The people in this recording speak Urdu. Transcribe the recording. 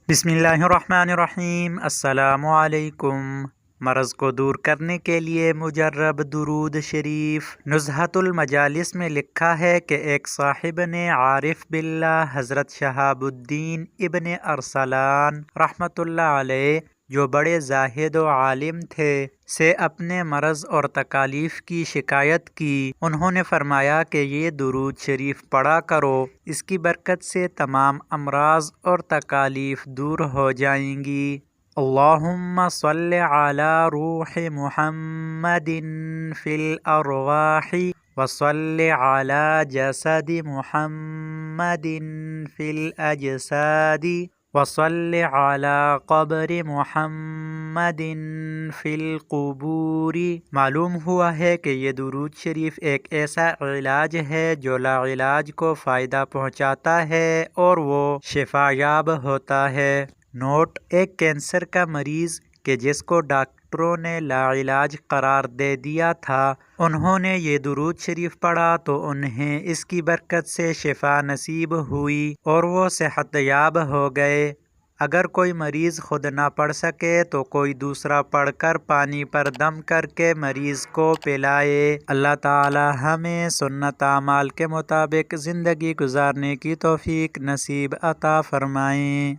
بسم اللہ الرحمن الرحیم۔ السلام علیکم۔ مرض کو دور کرنے کے لیے مجرب درود شریف۔ نزہۃ المجالس میں لکھا ہے کہ ایک صاحب نے عارف باللہ حضرت شہاب الدین ابن ارسلان رحمۃ اللہ علیہ، جو بڑے زاہد و عالم تھے، سے اپنے مرض اور تکالیف کی شکایت کی۔ انہوں نے فرمایا کہ یہ درود شریف پڑھا کرو، اس کی برکت سے تمام امراض اور تکالیف دور ہو جائیں گی۔ اللہم صلی علی روح محمد فی الارواح وصلی علی جسد محمد فی الاجساد وصلی علی قبر محمد فی القبور۔ معلوم ہوا ہے کہ یہ درود شریف ایک ایسا علاج ہے جو لا علاج کو فائدہ پہنچاتا ہے اور وہ شفا یاب ہوتا ہے۔ نوٹ: ایک کینسر کا مریض کہ جس کو ڈاکٹروں نے لا علاج قرار دے دیا تھا، انہوں نے یہ درود شریف پڑھا تو انہیں اس کی برکت سے شفا نصیب ہوئی اور وہ صحت یاب ہو گئے۔ اگر کوئی مریض خود نہ پڑھ سکے تو کوئی دوسرا پڑھ کر پانی پر دم کر کے مریض کو پلائے۔ اللہ تعالی ہمیں سنت اعمال کے مطابق زندگی گزارنے کی توفیق نصیب عطا فرمائیں۔